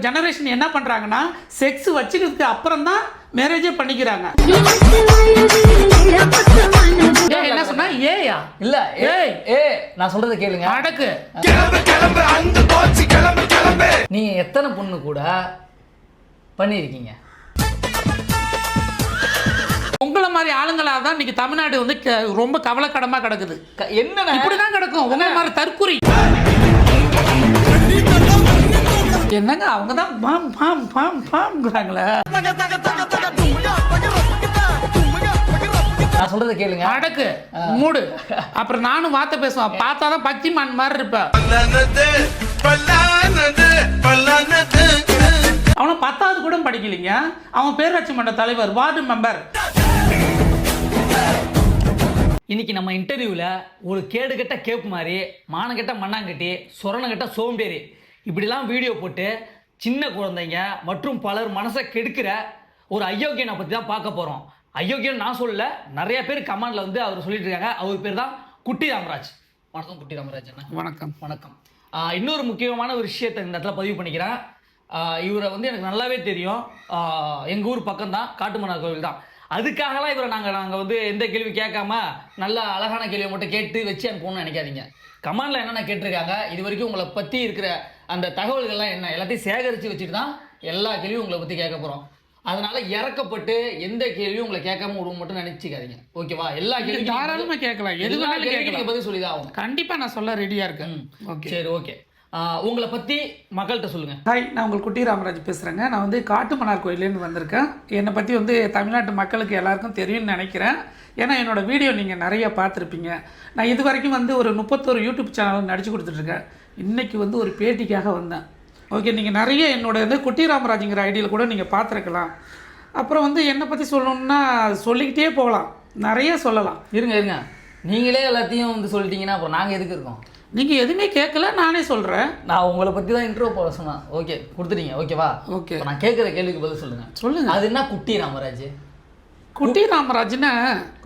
Generation என்ன பண்ணுறாங்கன்னா sex வச்சுக்கிறதுக்கு அப்புறம் தான் மேரேஜே பண்ணிக்கிறாங்க. என்ன சொன்னா ஏயா இல்ல நான் சொல்றத கேளுங்க. அடக்கு நீங்க எத்தனை பொண்ணு கூட பண்ணிருக்கீங்க? உங்களை மாதிரி ஆளுங்களாக தான் இன்னைக்கு தமிழ்நாடு வந்து ரொம்ப கவலைக்கடமா கிடக்குது. என்ன இப்படிதான் கிடக்கும் உங்களை மாதிரி தற்குறி. என்னங்க அவங்க தான் பாம் பாம் பாம் பாம்ங்கறாங்களே. நான் சொல்றத கேளுங்க. அடக்கு மூடு. அப்புறம் நானும் வார்த்தை பேசுவேன். பார்த்தாதான் பக்திமான் மாதிரி இருப்பேன். அவனை 10வது கூட படிக்கலைங்க. அவன் பேரூராட்சி மன்ற தலைவர், வார்டு மெம்பர். இன்னைக்கு நம்ம இன்டர்வியூவில் ஒரு கேடுகட்ட கேப் மாதிரி, மானங்கட்ட மண்ணாங்கட்டி, சொரணங்கட்ட சோம்பேறி இப்படிலாம் வீடியோ போட்டு சின்ன குழந்தைங்க மற்றும் பலர் மனசை கெடுக்கிற ஒரு அயோக்கியனை பற்றி தான் பார்க்க போகிறோம். அயோக்கியன் நான் சொல்லல, நிறைய பேர் கமெண்டில் வந்து அவர் சொல்லிட்டு இருக்காங்க. அவர் பேர் தான் குட்டி ராமராஜ். வணக்கம் குட்டி ராமராஜ் அண்ணா. வணக்கம். வணக்கம். இன்னொரு முக்கியமான ஒரு விஷயத்தை இந்த இடத்துல பதிவு பண்ணிக்கிறேன். இவரை வந்து எனக்கு நல்லாவே தெரியும். எங்கள் ஊர் பக்கம் தான், காட்டுமன்னார் கோவில் தான். அதுக்காகலாம் இவரை நாங்கள் வந்து எந்த கேள்வி கேட்காம நல்ல அழகான கேள்வியை மட்டும் கேட்டு வச்சு அனுப்பணும்னு நினைக்காதீங்க. கமெண்டில் என்னென்ன கேட்டிருக்காங்க, இது வரைக்கும் உங்களை பற்றி இருக்கிற அந்த தகவல்கள்லாம் என்ன எல்லாத்தையும் சேகரித்து வச்சுட்டு தான் எல்லா கேள்வியும் உங்களை பற்றி கேட்க போகிறோம். அதனால இறக்கப்பட்டு எந்த கேள்வியும் உங்களை கேட்காம விடுவோம் மட்டும் நினைச்சிக்காதீங்க. ஓகேவா? எல்லா கேள்வியும் தாராளமா கேட்கலாம். எது வேணாலும் கேட்கலாம். பதில் சொல்லி தான் ஆகும். கண்டிப்பா நான் சொல்ல ரெடியா இருக்கேன். ஓகே சரி ஓகே. உங்களை பற்றி மக்கள்கிட்ட சொல்லுங்கள். ஹாய், நான் உங்கள் குட்டி ராமராஜ் பேசுகிறேங்க. நான் வந்து காட்டுமன்னார் கோயிலேருந்து வந்திருக்கேன். என்னை பற்றி வந்து தமிழ்நாட்டு மக்களுக்கு எல்லாருக்கும் தெரியும்னு நினைக்கிறேன். ஏன்னா என்னோடய வீடியோ நீங்கள் நிறைய பார்த்துருப்பீங்க. நான் இது வரைக்கும் வந்து ஒரு 31 யூடியூப் சேனல் நடிச்சு கொடுத்துட்ருக்கேன். இன்றைக்கி வந்து ஒரு பேட்டிக்காக வந்தேன். ஓகே, நீங்கள் நிறைய என்னோட வந்து குட்டி ராமராஜுங்கிற ஐடியில் கூட நீங்கள் பார்த்துருக்கலாம். அப்புறம் வந்து என்னை பற்றி சொல்லணுன்னா சொல்லிக்கிட்டே போகலாம், நிறைய சொல்லலாம். இருங்க நீங்களே எல்லாத்தையும் வந்து சொல்லிட்டீங்கன்னா அப்புறம் நாங்கள் எதுக்கு இருக்கோம்? நீங்கள் எதுவுமே கேட்கல, நானே சொல்கிறேன். நான் உங்களை பற்றி தான் இன்ட்ரோ போட சொன்னேன். ஓகே கொடுத்துட்டீங்க. ஓகேவா? ஓகே, நான் கேட்குற கேள்விக்கு பதில் சொல்லுங்கள். அது என்ன குட்டி ராமராஜ்? குட்டி ராமராஜ்னா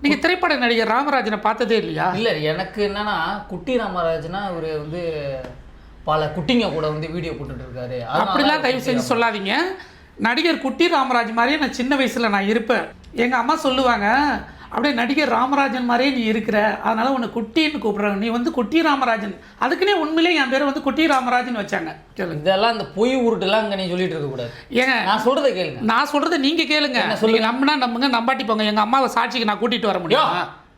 நீங்கள் திரைப்பட நடிகர் ராமராஜனை பார்த்ததே இல்லையா? இல்லை, எனக்கு என்னன்னா குட்டி ராமராஜ்னா இவர் வந்து பல குட்டிங்க கூட வந்து வீடியோ போட்டுட்டு இருக்காரு. அப்படிலாம் தயவு செஞ்சு சொல்லாதீங்க. நடிகர் குட்டி ராமராஜ் மாதிரியே நான் சின்ன வயசில் நான் இருப்பேன். எங்கள் அம்மா சொல்லுவாங்க, அப்படியே நடிகர் ராமராஜன் மாதிரியே நீ இருக்கிற, அதனால உன்னை குட்டின்னு கூப்பிடுறாங்க, நீ வந்து குட்டி ராமராஜன். அதுக்குன்னே உண்மையிலே என் பேர் வந்து குட்டி ராமராஜன் வச்சாங்க. இதெல்லாம் இந்த பொய் உருட்டுலாம் இங்கே நீ சொல்லிட்டு இருக்க கூடாது. ஏங்க நான் சொல்றதை கேளுங்க. நான் சொல்றதை நீங்க கேளுங்க. நீங்க நம்பினா நம்புங்க, நம்பாட்டி போங்க. எங்க அம்மாவை சாட்சிக்கு நான் கூட்டிட்டு வர முடியும்.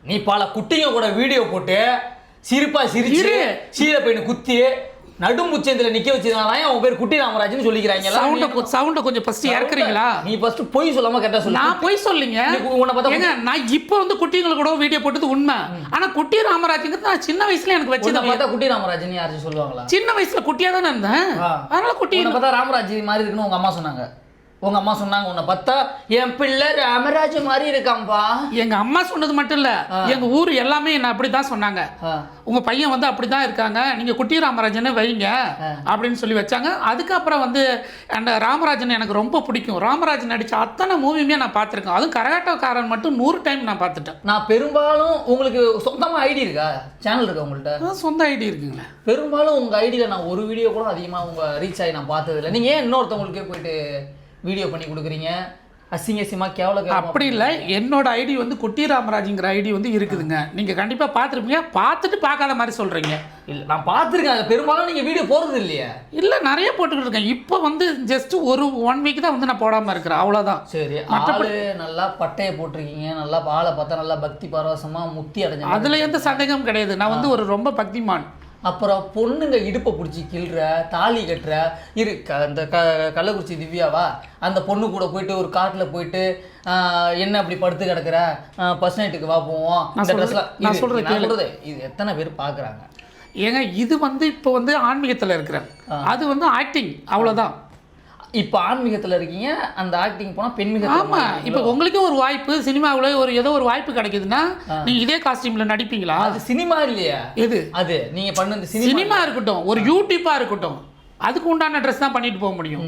நீ பல குட்டிங்க கூட வீடியோ போட்டு சிரிப்பா சிரிச்சு சீர பையனை குத்தி நடுமுச்சந்தில நிக்க வச்சதுனால உன் பேர் குட்டி ராமராஜ்னு சொல்லிக்கிறாங்க. சவுண்ட கொஞ்சம் ஃபர்ஸ்ட் இறக்குறீங்களா? நீ ஃபர்ஸ்ட் பொய் சொல்லாம கரெக்டா சொல்லு. நான் பொய் சொல்லிங்க. உன்னை பார்த்தா நான் இப்போ வந்து குட்டிங்களை கூட வீடியோ போட்டது உண்மை. ஆனா குட்டி ராமராஜ்ங்கிறது நான் சின்ன வயசுல எனக்கு வச்சது. பார்த்தா குட்டி ராமராஜ்னு யாரும் சொல்லுவாங்களா? சின்ன வயசுல குட்டியா தானே இருந்தேன், அதனால குட்டி பார்த்தா ராமராஜ் மாதிரி இருக்குன்னு உங்க அம்மா சொன்னாங்க. உங்க அம்மா சொன்னாங்க உன்னை பார்த்தா என் பிள்ளை ராமராஜ் மாதிரி இருக்காம்பா. எங்க அம்மா சொன்னது மட்டும் இல்ல, எங்க ஊர் எல்லாமே என்ன அப்படிதான் சொன்னாங்க. உங்க பையன் வந்து அப்படிதான் இருக்காங்க, நீங்க குட்டி ராமராஜனை வைங்க அப்படின்னு சொல்லி வச்சாங்க. அதுக்கப்புறம் வந்து அந்த ராமராஜன் எனக்கு ரொம்ப பிடிக்கும். ராமராஜன் நடிச்ச அத்தனை மூவியுமே நான் பார்த்துருக்கேன். அதுவும் கரகாட்டக்காரன் மட்டும் 100 டைம் நான் பார்த்துட்டேன். நான் பெரும்பாலும் உங்களுக்கு சொந்தமா ஐடி இருக்கா, சேனல் இருக்கா உங்கள்கிட்ட? சொந்த ஐடி இருக்குங்களா? பெரும்பாலும் உங்க ஐடியில நான் ஒரு வீடியோ கூட அதிகமா உங்க ரீச் ஆகி நான் பார்த்தது இல்லை. நீங்க ஏன் இன்னொருத்தவங்களுக்கே போயிட்டு வீடியோ பண்ணி கொடுக்குறீங்க? அசிங்கசியமா கேவல. அப்படி இல்லை, என்னோட ஐடி வந்து குட்டி ராமராஜுங்கிற ஐடி வந்து இருக்குதுங்க. நீங்கள் கண்டிப்பாக பார்த்துருப்பீங்க. பார்த்துட்டு பார்க்காத மாதிரி சொல்கிறீங்க. இல்லை, நான் பார்த்துருக்கேன். அது பெரும்பாலும் நீங்கள் வீடியோ போடுறது இல்லையா? இல்லை, நிறைய போட்டுக்கிட்டு இருக்கேன். இப்போ வந்து ஜஸ்ட் ஒரு 1 வீக் தான் வந்து நான் போடாமல் இருக்கிறேன், அவ்வளோதான். சரி, மற்றபடி நல்லா பட்டையை போட்டிருக்கீங்க, நல்லா பாலை பார்த்தா நல்லா பக்தி பரவசமாக முத்தி அடைஞ்ச, அதில் எந்த சந்தேகமும் கிடையாது. நான் வந்து ஒரு ரொம்ப பக்திமான். அப்புறம் பொண்ணுங்க இடுப்பை பிடிச்சி கிள்ற, தாலி கட்டுற அந்த கள்ளக்குறிச்சி திவ்யாவா, அந்த பொண்ணு கூட போயிட்டு ஒரு காட்டில் போயிட்டு என்ன அப்படி படுத்து கிடக்குற, ஃபர்ஸ்ட் நைட்டுக்கு வா போவோம், இந்த ட்ரெஸ்லாம் நான் சொல்கிறது இது எத்தனை பேர் பார்க்குறாங்க? ஏங்க இது வந்து இப்போ வந்து ஆன்மீகத்தில் இருக்கிறேன், அது வந்து ஆக்டிங், அவ்வளோதான். இப்போ ஆன்மீகத்தில் இருக்கீங்க, அந்த ஆக்டிங் போனால் பெண்மீகம். ஆமாம், இப்போ உங்களுக்கே ஒரு வாய்ப்பு சினிமாவில் ஒரு ஏதோ ஒரு வாய்ப்பு கிடைக்குதுன்னா நீங்கள் இதே காஸ்டியூமில் நடிப்பீங்களா? அது சினிமா இல்லையா? எது அது? நீங்கள் பண்ணது சினிமா இருக்கட்டும், ஒரு யூடியூப்பாக இருக்கட்டும், அதுக்கு உண்டான ட்ரெஸ் தான் பண்ணிட்டு போக முடியும்.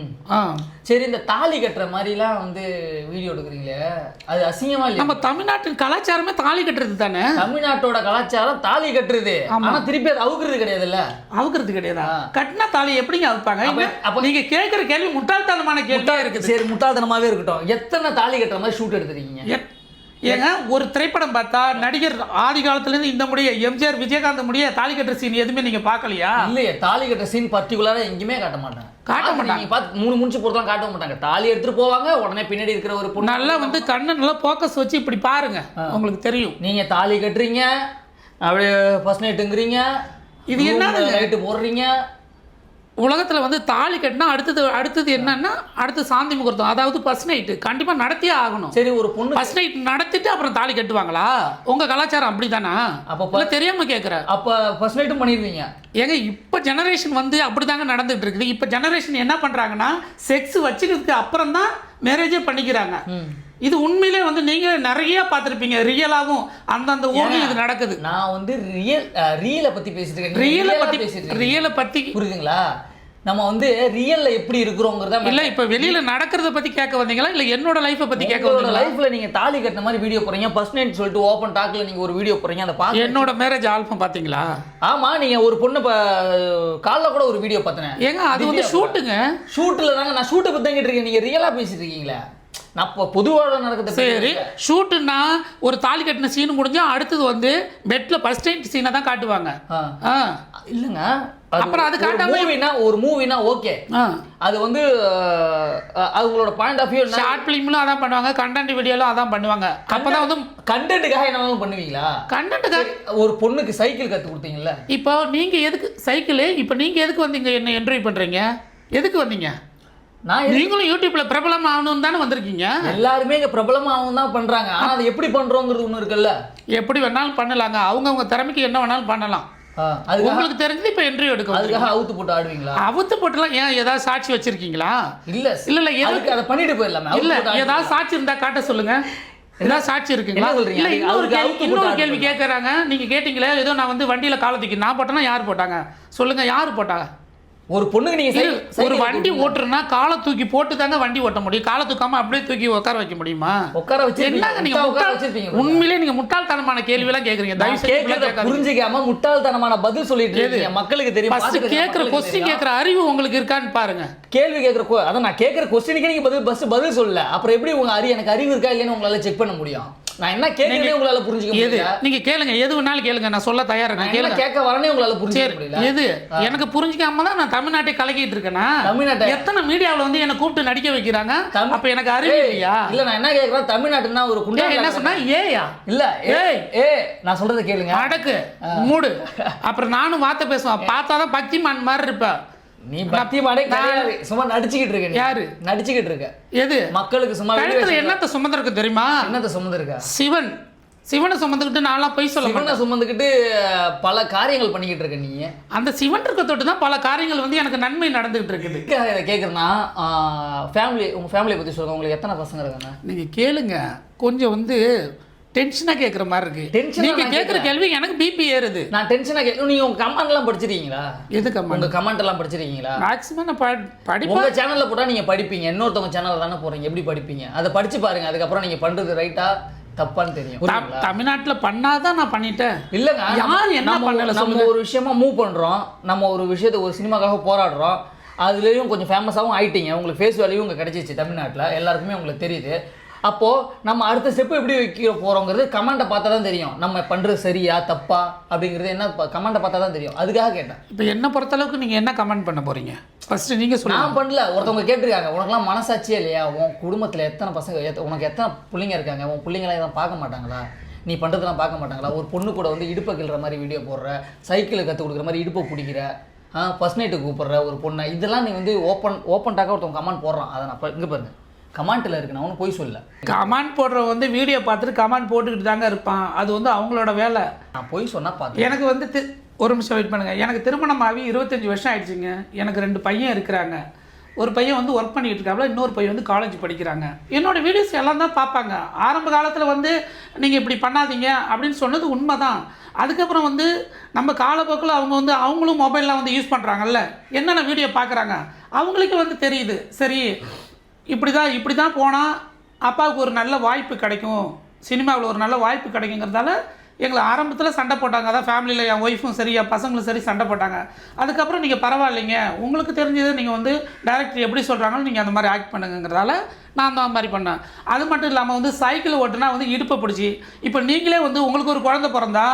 சரி, இந்த தாலி கட்டுற மாதிரிலாம் வந்து வீடியோ எடுக்கிறீங்களே, அது அசிங்கமா இல்லையா? நம்ம தமிழ்நாட்டின் கலாச்சாரமே தாலி கட்டுறது தானே. தமிழ்நாட்டோட கலாச்சாரம் தாலி கட்டுறது, ஆனா திருப்பி அது அவுக்குறது கிடையாதுல்ல. அவுக்குறது கிடையாதா? கட்டினா தாலி எப்படிங்க அவுப்பாங்க? அப்ப நீங்க கேட்குற கேள்வி முட்டாள்தனமான கேள்வியா இருக்குது. சரி, முட்டாள்தனமாவே இருக்கட்டும். எத்தனை தாலி கட்டுற மாதிரி ஷூட் எடுத்துருக்கீங்க? ஏங்க, ஒரு திரைப்படம் பார்த்தா நடிகர் ஆதி காலத்துலேருந்து இந்த முடிய எம்ஜிஆர் விஜயகாந்த் முடிய தாலி கட்டுற சீன் எதுவுமே நீங்க பார்க்கலையா? இல்லையே, தாலி கட்டுற சீன் பர்டிகுலரா எங்கேயுமே காட்ட மாட்டாங்க. நீங்க பார்த்து 3 முடிச்சு போறதெல்லாம் காட்ட மாட்டாங்க. தாலி எடுத்துட்டு போவாங்க, உடனே பின்னாடி இருக்கிற ஒரு பொண்ணு நல்லா வந்து கண்ணை நல்லா ஃபோக்கஸ் வச்சு இப்படி பாருங்க, உங்களுக்கு தெரியும். நீங்க தாலி கட்டுறீங்க, அப்படியே ஃபர்ஸ்ட் நைட்டுங்கிறீங்க, இது என்ன நைட்டு போடுறீங்க. உலகத்தில் வந்து தாலி கட்டினா அடுத்தது என்னன்னா அடுத்து சாந்தி முகூர்த்தம், அதாவது ஃபர்ஸ்ட் நைட்டு கண்டிப்பாக நடத்தியே ஆகணும். சரி, ஒரு பொண்ணு ஃபர்ஸ்ட் நைட் நடத்திட்டு அப்புறம் தாலி கட்டுவாங்களா? உங்கள் கலாச்சாரம் அப்படி தானா? அப்போ தெரியாமல் கேட்குறேன். அப்போ ஃபர்ஸ்ட் நைட்டும் பண்ணிடுவீங்க? ஏங்க, இப்போ ஜெனரேஷன் வந்து அப்படி தாங்க நடந்துகிட்டு இருக்குது. இப்போ ஜெனரேஷன் என்ன பண்ணுறாங்கன்னா செக்ஸ் வச்சுக்கிறதுக்கு அப்புறம் தான் மேரேஜே பண்ணிக்கிறாங்க. இது உண்மையிலே வந்து நீங்க நிறைய பார்த்துருப்பீங்க, ரியலாகவும் அந்தந்த ஊரில் இது நடக்குது. நான் வந்து ரியலை பற்றி பேசிட்டு இருக்கேன். ரியலை பற்றி புரியுதுங்களா? நம்ம வந்து ரியல்ல எப்படி இருக்கிறோங்கிறத இல்ல, இப்ப வெளியில நடக்கிறத பத்தி கேட்க வந்தீங்களா இல்ல என்னோட லைஃபை பத்தி கேட்க வந்தீங்களா? லைஃப்ல நீங்க தாலி கட்டின மாதிரி வீடியோ போறீங்க, ஃபர்ஸ்ட் நைட் சொல்லிட்டு ஓபன் டாக்ல நீங்க ஒரு வீடியோ போறீங்க, அதை பார்த்து என்னோட மேரேஜ் ஆல்பம் பாத்தீங்களா? ஆமா, நீங்க ஒரு பொண்ணு காலைல கூட ஒரு வீடியோ பார்த்தேன். ஏங்க, அது வந்து ஷூட்டுங்க. ஷூட்ல தாங்க, நான் ஷூட்டை பத்தி தான் கேட்டிருக்கேன். நீங்க ரியலா பேசிட்டு இருக்கீங்களா? நான் இப்போ பொதுவாக நடக்குது. சரி, ஷூட்டுன்னா ஒரு தாலி கட்டின சீன் முடிஞ்சா அடுத்தது வந்து பெட்ல ஃபர்ஸ்ட் நைட் சீனை தான் காட்டுவாங்க. இல்லைங்க, அப்புறம் அது காட்டாம ஒரு மூவினா ஓகே, அது வந்து அவங்களோட பாயிண்ட் ஆஃப் வியூ. ஷார்ட் ஃபிலிம்ல அதான் பண்ணுவாங்க, கண்டென்ட் வீடியோல அதான் பண்ணுவாங்க. அப்பதான் வந்து கண்டென்ட்டுக்காக என்ன பண்ணுவீங்களா? கண்டென்ட்டுக்காக ஒரு பொண்ணுக்கு சைக்கிள் கத்து கொடுத்தீங்கல்ல, இப்போ நீங்க எதுக்கு சைக்கிள்? இப்போ நீங்க எதுக்கு வந்தீங்க? என்ன என்ட்ரி பண்றீங்க? எதுக்கு வந்தீங்க? நீங்களும் யூடியூப்ல பிரபலம் ஆகணும் தானே வந்திருக்கீங்க. எல்லாருமே இங்க பிரபலம் ஆகணும் தான் பண்றாங்க. ஆனா அதை எப்படி பண்றோங்கிறது ஒண்ணு இருக்குல்ல. எப்படி வேணாலும் பண்ணலாங்க, அவங்க திறமைக்கு என்ன வேணாலும் பண்ணலாம். அது உங்களுக்கு தெரிஞ்சது இப்ப என்ட்ரி எடுக்கும். அதுக்காக அவுத்து போட்டு ஆடுவீங்களா? அவுத்து போட்டுலாம் ஏன்? ஏதாவது சாட்சி வச்சிருக்கீங்களா? இல்ல இல்ல, எதுக்கு அதை பண்ணிட்டு போயிடலாமே. இல்ல, ஏதாவது சாட்சி இருந்தா காட்ட சொல்லுங்க. ஏதாவது சாட்சி இருக்குங்களா? இல்ல, இன்னொரு கேள்வி கேட்கறாங்க. நீங்க கேட்டீங்களே ஏதோ நான் வந்து வண்டியில காலை தூக்கி நான் போட்டேன்னா யார் போட்டாங்க சொல்லுங்க? யாரு போட்டாங்க? ஒரு பொண்ணுக்கு நீங்க ஒரு வண்டி ஓட்டுறனா காலை தூக்கி போட்டு தாங்க வண்டி ஓட்ட முடியும். காலை தூக்காம அப்படியே தூக்கி உட்கார வைக்க முடியுமா? உட்கார வச்சு என்னங்க நீங்க உண்மையிலே நீங்க முட்டாள்தனமான கேள்வி எல்லாம் கேக்குறீங்க. தயவு செய்து புரிஞ்சுக்காம முட்டாள்தனமான பதில் சொல்லிட்டு இருக்கீங்க. மக்களுக்கு தெரியும். ஃபர்ஸ்ட் கேக்குற क्वेश्चन கேக்குற அறிவு உங்களுக்கு இருக்கான்னு பாருங்க. கேள்வி கேக்குற அத நான் கேக்குற क्वेश्चनக்கு நீங்க பதில் சொல்லல. அப்புறம் எப்படி உங்க எனக்கு அறிவு இருக்கா இல்லைன்னு உங்களால செக் பண்ண முடியும்? நான் என்ன கேக்குறேனே உங்களால புரிஞ்சுக்க முடியல. நீங்க கேளுங்க, எது வேணாலும் கேளுங்க, நான் சொல்ல தயாரா இருக்கேன். கேளுங்க, கேட்க வரனே உங்களால புரிஞ்சுக்க முடியல. எது எனக்கு புரிஞ்சிக்காம தான் நான் தமிழ்நாட்டை கலக்கிட்டு இருக்கேனா? தமிழ்நாட்டை எத்தனை மீடியாவுல வந்து என்ன கூப்பிட்டு நடிக்க வைக்கிறாங்க. அப்ப எனக்கு அறிவு இல்லையா? இல்ல, நான் என்ன கேக்குறேன், தமிழ்நாட்டுனா ஒரு குண்டா என்ன சொன்னா? ஏயா? இல்ல, ஏய் நான் சொல்றத கேளுங்க. அடக்கு மூடு. அப்புறம் நானும் வார்த்தை பேசுவேன், பார்த்தாதான் பக்திமான் மாதிரி இருப்பேன். நீ பக்திமானே கிடையாது, சும்மா நடிச்சிட்டு இருக்க. யாரு நடிச்சிட்டு இருக்க? எது மக்களுக்கு சும்மா என்னத்த சுமந்திருக்கு தெரியுமா? என்னத்த சுமந்திருக்க? சிவனை சுமந்துக்கிட்டு நான்லாம் போய் சொல்ல சிவனை சுமந்துக்கிட்டு பல காரியங்கள் பண்ணிக்கிட்டு இருக்க. நீ அந்த சிவன் இருக்க தொட்டு தான் பல காரியங்கள் வந்து எனக்கு நன்மை நடந்துகிட்டு இருக்குது. இதை கேட்குறேன்னா உங்க ஃபேமிலியை பற்றி சொல்லுங்க. உங்களுக்கு எத்தனை பசங்க இருக்காங்க? நீங்க கேளுங்க, கொஞ்சம் வந்து டென்ஷனாக கேட்குற மாதிரி இருக்கு. நீங்க கேட்குற கேள்வி எனக்கு பிபி ஏறுது. நான் டென்ஷனாக நீங்க உங்க கமெண்ட் எல்லாம் படிச்சிருக்கீங்களா? எது கமெண்ட்? உங்க கமெண்ட் எல்லாம் படிச்சிருக்கீங்களா? மேக்ஸிமம் நான் படிப்பேன். உங்க சேனல்ல போட்டா நீங்க படிப்பீங்க, இன்னொருத்தவங்க சேனல்ல தானே போறீங்க, எப்படி படிப்பீங்க? அதை படிச்சு பாருங்க, அதுக்கப்புறம் நீங்க பண்றது ரைட்டா தப்பான்னு தெரியும். தமிழ்நாட்டில் பண்ணாதான் நான் பண்ணிட்டேன். இல்லைங்க, யார் என்ன பண்ணல? நம்ம ஒரு விஷயமா மூவ் பண்றோம், நம்ம ஒரு விஷயத்தை ஒரு சினிமாக்காக போராடுறோம், அதுலேயும் கொஞ்சம் ஃபேமஸாகவும் ஆயிட்டீங்க, உங்களுக்கு ஃபேஸ் வேல்யூ உங்க கிடைச்சிச்சு தமிழ்நாட்டில், எல்லாருக்குமே உங்களுக்கு தெரியுது. அப்போது நம்ம அடுத்த ஸ்டெப்பு எப்படி வைக்க போகிறோங்கிறது கமெண்ட்டை பார்த்தா தான் தெரியும். நம்ம பண்ணுறது சரியா தப்பா அப்படிங்கிறது என்ன கமெண்ட்டை பார்த்தா தான் தெரியும். அதுக்காக கேட்டேன். இப்போ என்ன பொறுத்தளவுக்கு நீங்கள் என்ன கமெண்ட் பண்ண போகிறீங்க ஃபஸ்ட்டு நீங்கள் சொல்லுங்கள். நான் பண்ணல, ஒருத்தவங்க கேட்டிருக்காங்க, உனக்குலாம் மனசாட்சியே இல்லையா? உன் குடும்பத்தில் எத்தனை பசங்க, உனக்கு எத்தனை பிள்ளைங்க இருக்காங்க, உன் பிள்ளைங்களாம் எதாவது பார்க்க மாட்டாங்களா? நீ பண்ணுறதுலாம் பார்க்க மாட்டாங்களா? ஒரு பொண்ணு கூட வந்து இடுப்பை கிள்ற மாதிரி வீடியோ போடுற, சைக்கிளை கற்றுக் கொடுக்குற மாதிரி இடுப்பை பிடிக்கிற, ஃபர்ஸ்ட் நைட்டுக்கு கூப்பிட்ற ஒரு பொண்ணை, இதெல்லாம் நீ வந்து ஓப்பன் டாக்காக ஒருத்தவங்க கமெண்ட் போடுறான். அதை நான் இங்கே பாருங்க, கமெண்ட்டில் இருக்கு, நான் ஒன்றும் போய் சொல்ல. கமெண்ட் போடுறவங்க வந்து வீடியோ பார்த்துட்டு கமெண்ட் போட்டுக்கிட்டு தாங்க இருப்பான், அது வந்து அவங்களோட வேலை. நான் போய் சொன்னால் பார்த்து எனக்கு வந்து ஒரு நிமிஷம் வெயிட் பண்ணுங்கள். எனக்கு திருமணமாகி 25 வருஷம் ஆயிடுச்சுங்க. எனக்கு 2 பையன் இருக்கிறாங்க. ஒரு பையன் வந்து ஒர்க் பண்ணிட்டு இருக்காப்புல, இன்னொரு பையன் வந்து காலேஜ் படிக்கிறாங்க. என்னோட வீடியோஸ் எல்லாம் தான் பார்ப்பாங்க. ஆரம்ப காலத்தில் வந்து நீங்கள் இப்படி பண்ணாதீங்க அப்படின்னு சொன்னது உண்மை தான். அதுக்கப்புறம் வந்து நம்ம காலப்போக்கில் அவங்க வந்து அவங்களும் மொபைல்லாம் வந்து யூஸ் பண்ணுறாங்கல்ல, என்னென்ன வீடியோ பார்க்குறாங்க அவங்களுக்கு வந்து தெரியுது. சரி இப்படி தான் போனால் அப்பாவுக்கு ஒரு நல்ல வாய்ப்பு கிடைக்கும், சினிமாவில் ஒரு நல்ல வாய்ப்பு கிடைக்குங்கிறதால எங்களை ஆரம்பத்தில் சண்டை போட்டாங்க. அதான் ஃபேமிலியில் என் ஒய்ஃபும் சரி என் பசங்களும் சரி சண்டை போட்டாங்க. அதுக்கப்புறம் நீங்கள் பரவாயில்லைங்க, உங்களுக்கு தெரிஞ்சது நீங்கள் வந்து டேரக்டர் எப்படி சொல்கிறாங்களோ நீங்கள் அந்த மாதிரி ஆக்ட் பண்ணுங்கிறதால நான் அந்த மாதிரி பண்ணேன். அது மட்டும் இல்லாமல் வந்து சைக்கிள் ஓட்டுனா வந்து இடுப்பை பிடிச்சி, இப்போ நீங்களே வந்து உங்களுக்கு ஒரு குழந்தை பிறந்தா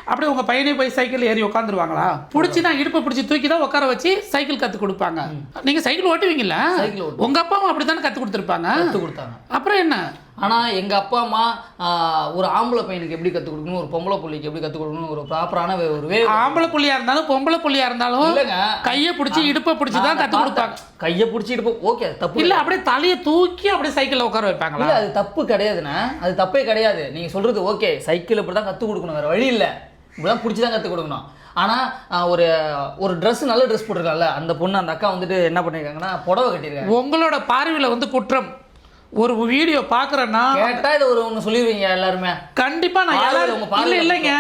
அப்படியே உங்கள் பையனே போய் சைக்கிள் ஏறி உட்காந்துருவாங்களா? பிடிச்சி தான் இடுப்பை பிடிச்சி தூக்கி தான் உட்கார வச்சு சைக்கிள் கற்றுக் கொடுப்பாங்க. நீங்கள் சைக்கிள் ஓட்டுவீங்களா? உங்கள் அப்பாவும் அப்படி தானே கற்றுக் கொடுத்துருப்பாங்க. கற்றுக் கொடுத்தாங்க. அப்புறம் என்ன? ஆனால் எங்கள் அப்பா அம்மா ஒரு ஆம்பளை பையனுக்கு எப்படி கற்றுக் கொடுக்கணும், ஒரு பொம்பளை புள்ளிக்கு எப்படி கற்றுக் கொடுக்கணும், ஒரு ப்ராப்பரான ஒரு ஆம்பளை புள்ளியாக இருந்தாலும் பொம்பளை புள்ளியாக இருந்தாலும் இல்லைங்க, கையை பிடிச்சி இடுப்பை பிடிச்சி தான் கற்றுக் கொடுப்பாங்க. கையை பிடிச்சி இடுப்பை ஓகே தப்பு இல்லை, அப்படியே தலையை தூக்கி அப்படியே சைக்கிளில் உட்கார வைப்பாங்களா? இல்லை, அது தப்பு கிடையாதுண்ணா, அது தப்பே கிடையாது. நீங்கள் சொல்கிறது ஓகே, சைக்கிள் இப்படி தான் கற்றுக் கொடுக்கணும், வேறு வழி இல்லை, இப்படிதான் பிடிச்சி தான் கற்றுக் கொடுக்கணும். ஆனால் ஒரு ட்ரெஸ் நல்ல ட்ரெஸ் போட்டிருக்காங்கல்ல, அந்த பொண்ணு அந்த அக்கா வந்துட்டு என்ன பண்ணியிருக்காங்கன்னா புடவை கட்டியிருக்காங்க. உங்களோட பார்வையில் வந்து குற்றம். ஒரு வீடியோ பார்க்குறேன்னா கேட்டால் இதை ஒன்று சொல்லிடுவீங்க எல்லாருமே. கண்டிப்பாக நான் இல்லை இல்லைங்க,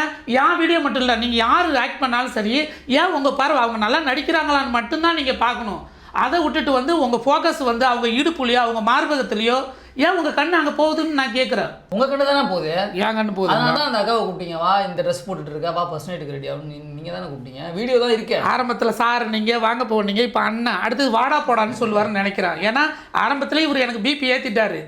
என் வீடியோ மட்டும் இல்லை, நீங்கள் யார் ஆக்ட் பண்ணாலும் சரி, ஏன் உங்கள் பார்வை அவங்க நல்லா நடிக்கிறாங்களான்னு மட்டும்தான் நீங்கள் பார்க்கணும். அதை விட்டுட்டு வந்து உங்கள் ஃபோக்கஸ் வந்து அவங்க இடுப்புலையோ அவங்க மார்பகத்துலையோ ஏன் உங்கள் கண்ணு அங்கே போகுதுன்னு நான் கேட்குறேன். உங்கள் கண்ணு தானே போகுது, என் கண்ணு போகுது. அதனால தான் அந்த அக்காவை கூப்பிட்டீங்க, வா இந்த ட்ரெஸ் போட்டுட்டு இருக்கா, வா ஃபர்ஸ்ட் நைட்டுக்கு ரெடி ஆகும், நீங்கள் தானே கூப்பிட்டீங்க. வீடியோ தான் இருக்கேன். ஆரம்பத்தில் சார் நீங்கள் வாங்க போனீங்க, இப்போ அண்ணன் அடுத்தது வாடா போடான்னு சொல்லுவாருன்னு நினைக்கிறேன். ஏன்னா ஆரம்பத்தில் இவர் எனக்கு பிபி ஏற்றிட்டாரு.